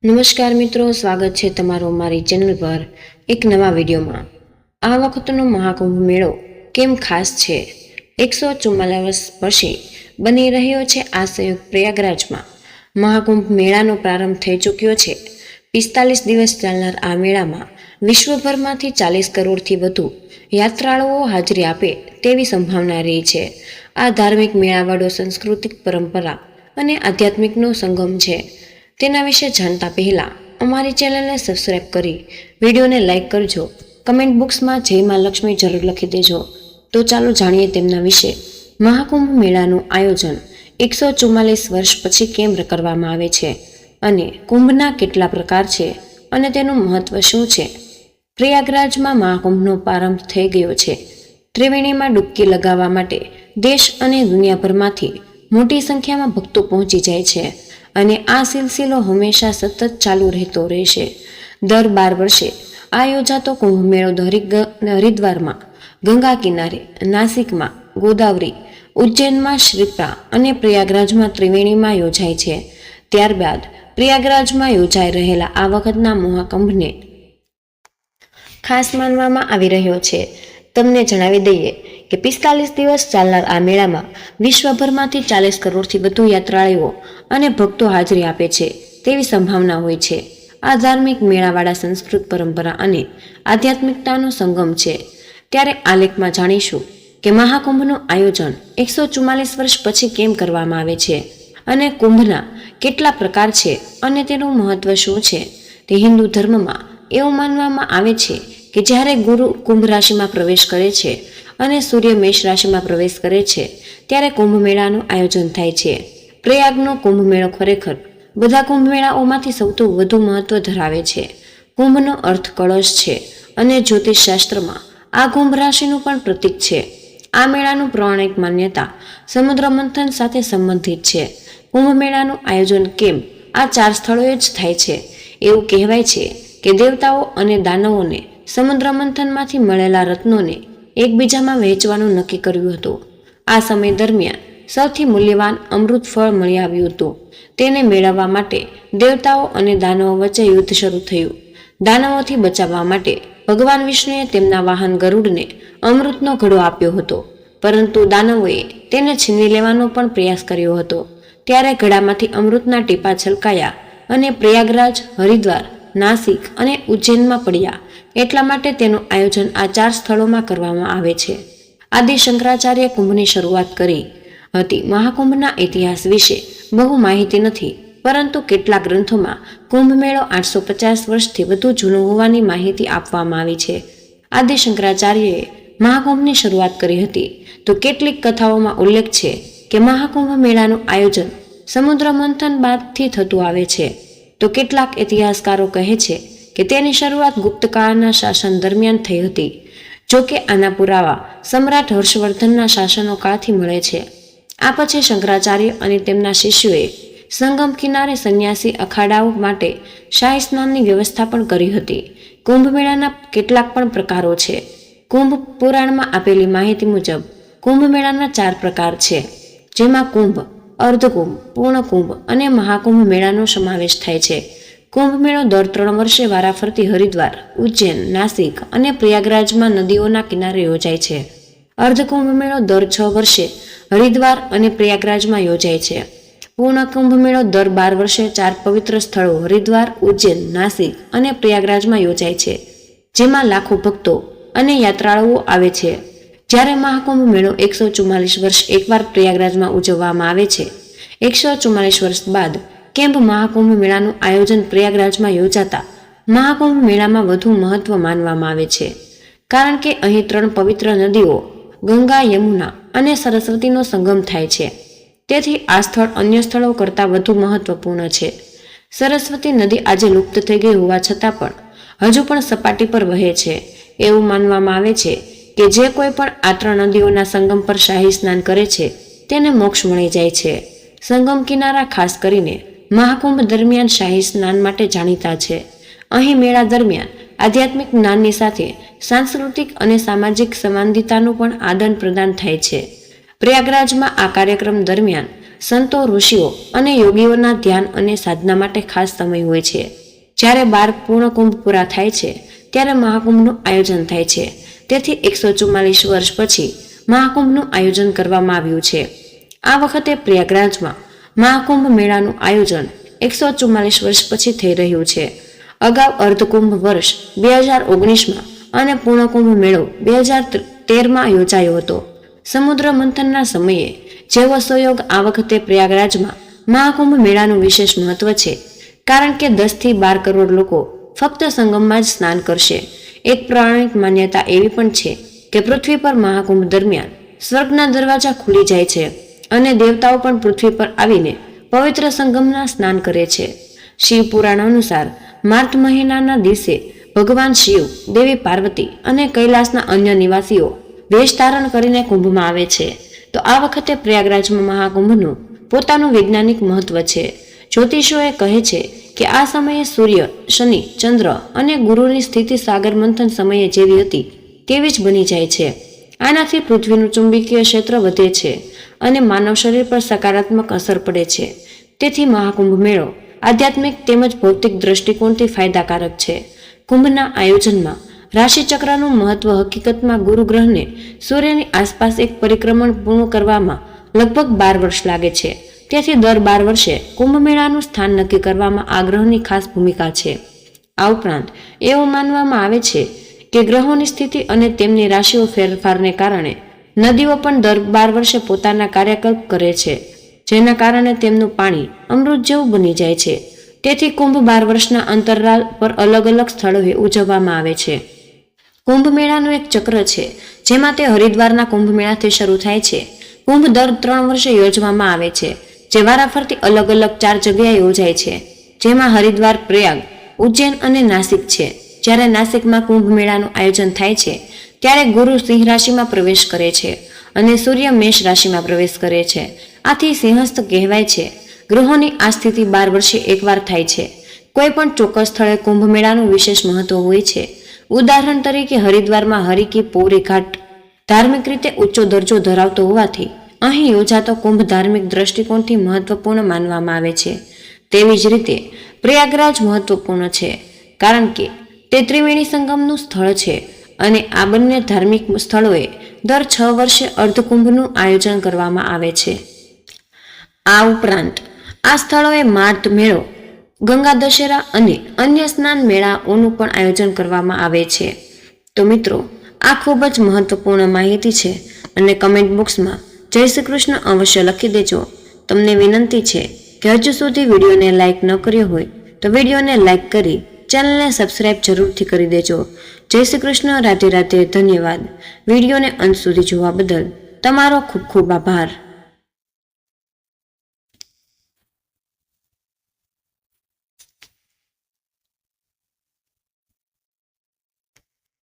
નમસ્કાર મિત્રો, સ્વાગત છે તમારું મારી ચેનલ પર એક નવા વિડીયોમાં। આ વખતનો મહાકુંભ મેળો કેમ ખાસ છે? 144 વર્ષે બની રહ્યો છે આ સંયુક્ત પ્રયાગરાજમાં। મહાકુંભ મેળાનો પ્રારંભ થઈ ચૂક્યો છે। 45 દિવસ ચાલનાર આ મેળામાં વિશ્વભરમાંથી 40 કરોડથી વધુ યાત્રાળુઓ હાજરી આપે તેવી સંભાવના રહી છે। આ ધાર્મિક મેળાવાળો સાંસ્કૃતિક પરંપરા અને આધ્યાત્મિકનો સંગમ છે। તેના વિશે જાણતા પહેલા અમારી ચેનલને સબસ્ક્રાઇબ કરી વિડીયોને લાઇક કરજો। કમેન્ટ બોક્સમાં જય માં લક્ષ્મી જરૂર લખી દેજો। તો ચાલો જાણીએ તેમના વિશે। મહાકુંભ મેળાનું આયોજન 144 વર્ષ પછી કેમ કરવામાં આવે છે અને કુંભના કેટલા પ્રકાર છે અને તેનું મહત્વ શું છે? પ્રયાગરાજમાં મહાકુંભનો પ્રારંભ થઈ ગયો છે। ત્રિવેણીમાં ડૂબકી લગાવવા માટે દેશ અને દુનિયાભરમાંથી મોટી સંખ્યામાં ભક્તો પહોંચી જાય છે અને આ સિલસિલો હંમેશા સતત ચાલુ રહેતો રહેશે। દર 12 વર્ષે આ યોજાતો કુંભ મેળો હરિદ્વારમાં, ગંગા કિનારે, નાસિકમાં ગોદાવરી, ઉજ્જૈનમાં શ્રીપ્રા અને પ્રયાગરાજમાં ત્રિવેણીમાં યોજાય છે। ત્યારબાદ પ્રયાગરાજમાં યોજાઈ રહેલા આ વખતના મહાકુંભને ખાસ માનવામાં આવી રહ્યો છે। તમને જણાવી દઈએ કે 45 દિવસ ચાલનાર આ મેળામાં વિશ્વભરમાંથી 40 કરોડથી વધુ યાત્રાળુઓ અને ભક્તો હાજરી આપે છે તેવી સંભાવના હોય છે। આ ધાર્મિક મેળાવાળા સંસ્કૃત પરંપરા અને આધ્યાત્મિકતાનો સંગમ છે। ત્યારે આ લેખમાં જાણીશું કે મહાકુંભનું આયોજન 144 વર્ષ પછી કેમ કરવામાં આવે છે અને કુંભના કેટલા પ્રકાર છે અને તેનું મહત્વ શું છે। તે હિન્દુ ધર્મમાં એવું માનવામાં આવે છે કે જ્યારે ગુરુ કુંભ રાશિમાં પ્રવેશ કરે છે અને સૂર્ય મેષ રાશિમાં પ્રવેશ કરે છે ત્યારે કુંભ મેળાનું આયોજન થાય છે। પ્રયાગનો કુંભ મેળો ખરેખર બધા કુંભ મેળાઓમાંથી સૌથી વધુ મહત્વ ધરાવે છે। કુંભનો અર્થ કળશ છે અને જ્યોતિષ શાસ્ત્રમાં આ કુંભ રાશિનું પણ પ્રતીક છે। આ મેળાનું પૌરાણિક માન્યતા સમુદ્ર મંથન સાથે સંબંધિત છે। કુંભ મેળાનું આયોજન કેમ આ 4 સ્થળોએ જ થાય છે? એવું કહેવાય છે કે દેવતાઓ અને દાનવોને સમુદ્ર મંથનમાંથી મળેલા રત્નોને એકબીજામાં વહેંચવાનું નક્કી કર્યું હતું। આ સમય દરમિયાન સૌથી મૂલ્યવાન અમૃત ફળ મળી આવ્યું હતું। તેને મેળવવા માટે દેવતાઓ અને દાનવો વચ્ચે યુદ્ધ શરૂ થયું। દાનવોથી બચાવવા માટે ભગવાન વિષ્ણુએ તેમના વાહન ગરુડને અમૃતનો ઘડો આપ્યો હતો, પરંતુ દાનવોએ તેને છીનવી લેવાનો પણ પ્રયાસ કર્યો હતો। ત્યારે ઘડામાંથી અમૃતના ટીપા છલકાયા અને પ્રયાગરાજ, હરિદ્વાર, નાસિક અને ઉજ્જૈનમાં પડ્યા। એટલા માટે તેનું આયોજન આ 4 સ્થળોમાં કરવામાં આવે છે। આદિ શંકરાચાર્ય કુંભની શરૂઆત કરી હતી। મહાકુંભના ઇતિહાસ વિશે બહુ માહિતી નથી, પરંતુ કેટલાક ગ્રંથોમાં કુંભ મેળો 850 વર્ષથી વધુ જૂનો હોવાની માહિતી આપવામાં આવી છે। આદિ શંકરાચાર્યએ મહાકુંભની શરૂઆત કરી હતી, તો કેટલીક કથાઓમાં ઉલ્લેખ છે કે મહાકુંભ મેળાનું આયોજન સમુદ્ર મંથન બાદથી થતું આવે છે, તો કેટલાક ઇતિહાસકારો કહે છે કે તેની શરૂઆત ગુપ્તકાળના શાસન દરમિયાન થઈ હતી। જો કે આના પુરાવા સમ્રાટ હર્ષવર્ધનના શાસનો કાળથી મળે છે। આ પછી શંકરાચાર્ય અને તેમના શિષ્યોએ સંગમ કિનારે સંન્યાસી અખાડાઓ માટે શાહી સ્નાનની વ્યવસ્થા પણ કરી હતી। કુંભ મેળાના કેટલાક પણ પ્રકારો છે। કુંભ પુરાણમાં આપેલી માહિતી મુજબ કુંભ મેળાના 4 પ્રકાર છે, જેમાં કુંભ, અર્ધકુંભ, પૂર્ણ કુંભ અને મહાકુંભ મેળાનો સમાવેશ થાય છે। કુંભ મેળો દર 3 વર્ષે વારાફરતી હરિદ્વાર, ઉજ્જૈન, નાસિક અને પ્રયાગરાજમાં નદીઓના કિનારે યોજાય છે। અર્ધકુંભ મેળો દર 6 વર્ષે હરિદ્વાર અને પ્રયાગરાજમાં યોજાય છે। પૂર્ણ કુંભ મેળો દર 12 વર્ષે 4 પવિત્ર સ્થળો હરિદ્વાર, ઉજ્જૈન, નાસિક અને પ્રયાગરાજમાં યોજાય છે, જેમાં લાખો ભક્તો અને યાત્રાળુઓ આવે છે। જ્યારે મહાકુંભ મેળો 144 વર્ષ એકવાર પ્રયાગરાજમાં ઉજવવામાં આવે છે। 144 વર્ષ બાદ કેમ મહાકુંભ મેળાનું આયોજન પ્રયાગરાજમાં યોજાતા મહાકુંભ મેળામાં વધુ મહત્વ માનવામાં આવે છે, કારણ કે અહીં 3 પવિત્ર નદીઓ ગંગા, યમુના અને સરસ્વતીનો સંગમ થાય છે। તેથી આ સ્થળ અન્ય સ્થળો કરતાં વધુ મહત્વપૂર્ણ છે। સરસ્વતી નદી આજે લુપ્ત થઈ ગઈ હોવા છતાં પણ હજુ પણ સપાટી પર વહે છે। એવું માનવામાં આવે છે કે જે કોઈ પણ આ 3 નદીઓના સંગમ પર શાહી સ્નાન કરે છે તેને મોક્ષ મળી જાય છે। સંગમ કિનારા ખાસ કરીને મહાકુંભ દરમિયાન શાહી સ્નાન માટે જાણીતા છે। અહીં મેળા દરમિયાન આધ્યાત્મિક જ્ઞાનની સાથે સાંસ્કૃતિક અને સામાજિક સંવાદિતાનું પણ આદાન પ્રદાન થાય છે। પ્રયાગરાજમાં આ કાર્યક્રમ દરમિયાન સંતો, ઋષિઓ અને યોગીઓના ધ્યાન અને સાધના માટે ખાસ સમય હોય છે. જ્યારે 12 પૂર્ણ કુંભ પૂરા થાય છે ત્યારે મહાકુંભનું આયોજન થાય છે. તેથી 144 વર્ષ પછી મહાકુંભનું આયોજન કરવામાં આવ્યું છે. આ વખતે પ્રયાગરાજમાં મહાકુંભ મેળાનું આયોજન 144 વર્ષ પછી થઈ રહ્યું છે. અગાઉ અર્ધકુંભ વર્ષ 2019માં અને પૂર્ણકુંભ મેળો 2013માં યોજાયો હતો. સમુદ્ર મંથનના સમયે જેવો સંયોગ આ વખતે પ્રયાગરાજમાં મહાકુંભ મેળાનું વિશેષ મહત્વ છે, કારણ કે 10 થી 12 કરોડ લોકો ફક્ત સંગમમાં જ સ્નાન કરશે. એક પૌરાણિક માન્યતા એવી પણ છે કે પૃથ્વી પર મહાકુંભ દરમિયાન સ્વર્ગના દરવાજા ખુલી જાય છે અને દેવતાઓ પણ પૃથ્વી પર આવીને પવિત્ર સંગમના સ્નાન કરે છે. શિવ પુરાણ અનુસાર માર્ચ મહિનાના દિવસે ભગવાન શિવ, દેવી પાર્વતી અને કૈલાસના અન્ય નિવાસીઓ વેશ ધારણ કરીને કુંભમાં આવે છે. તો આ વખતે પ્રયાગરાજમાં મહાકુંભનું પોતાનું વૈજ્ઞાનિક મહત્વ છે. જ્યોતિષોએ કહે છે કે આ સમયે સૂર્ય, શનિ, ચંદ્ર અને ગુરુની સ્થિતિ સાગર મંથન સમયે જેવી હતી તેવી જ બની જાય છે. આનાથી પૃથ્વીનું ચુંબકીય ક્ષેત્ર વધે છે અને માનવ શરીર પર સકારાત્મક અસર પડે છે. તેથી મહાકુંભ મેળો આધ્યાત્મિક તેમજ ભૌતિક દ્રષ્ટિકોણથી ફાયદાકારક છે. કુંભના આયોજનમાં રાશિચક્રનું મહત્વ હકીકતમાં ગુરુ ગ્રહને સૂર્યની આસપાસ એક પરિક્રમણ પૂર્ણ કરવામાં લગભગ 12 વર્ષ લાગે છે. તેથી દર 12 વર્ષે કુંભ મેળાનું સ્થાન નક્કી કરવામાં આ ગ્રહની ખાસ ભૂમિકા છે. આ ઉપરાંત એવું માનવામાં આવે છે કે ગ્રહોની સ્થિતિ અને તેમની રાશિઓ ફેરફારને કારણે નદીઓ પણ દર 12 વર્ષે પોતાના કાર્યકલ્પ કરે છે, જેના કારણે તેમનું પાણી અમૃત જેવું બની જાય છે. તેથી કુંભ 12 વર્ષના અંતરાલ પર અલગ અલગ સ્થળોએ ઉજવવામાં આવે છે. કુંભ મેળાનું એક ચક્ર છે, જેમાં તે હરિદ્વારના કુંભ મેળાથી શરૂ થાય છે. કુંભ દર 3 વર્ષે યોજવામાં આવે છે, જે વારાફરતી અલગ અલગ 4 જગ્યાએ યોજાય છે, જેમાં હરિદ્વાર, પ્રયાગ, ઉજ્જૈન અને નાસિક છે. જ્યારે નાસિકમાં કુંભ મેળાનું આયોજન થાય છે ત્યારે ગુરુ સિંહ રાશિમાં પ્રવેશ કરે છે અને સૂર્ય મેષ રાશિમાં પ્રવેશ કરે છે. આથી સિંહસ્થ કહેવાય છે. ગ્રહોની આ સ્થિતિ 12 વર્ષે એકવાર થાય છે. કોઈ પણ ચોક્કસ સ્થળે કુંભ મેળાનું વિશેષ મહત્વ હોય છે. ઉદાહરણ તરીકે હરિદ્વારમાં હરિકી પૌરી ઘાટ ધાર્મિક રીતે ઊંચો દરજ્જો ધરાવતો હોવાથી અહીં યોજાતો કુંભ ધાર્મિક દ્રષ્ટિકોણથી મહત્વપૂર્ણ માનવામાં આવે છે. તેવી જ રીતે પ્રયાગરાજ મહત્વપૂર્ણ છે, કારણ કે તે ત્રિવેણી સંગમનું સ્થળ છે અને આ બંને ધાર્મિક સ્થળોએ દર 6 વર્ષે અર્ધકુંભનું આયોજન કરવામાં આવે છે. આ ઉપરાંત આ સ્થળોએ માર્ગ મેળો, ગંગા દશેરા અને અન્ય સ્નાન મેળાઓનું પણ આયોજન કરવામાં આવે છે. તો મિત્રો, આ ખૂબ જ મહત્વપૂર્ણ માહિતી છે અને કમેન્ટ બોક્સમાં જય શ્રી કૃષ્ણ અવશ્ય લખી દેજો. તમને વિનંતી છે કે હજુ સુધી વિડીયોને લાઇક ન કર્યો હોય તો વિડીયોને લાઇક કરી ચેનલને સબસ્ક્રાઇબ જરૂરથી કરી દેજો. જય શ્રી કૃષ્ણ. રાધે રાધે. ધન્યવાદ. વિડીયોને અંત સુધી જોવા બદલ તમારો ખૂબ ખૂબ આભાર.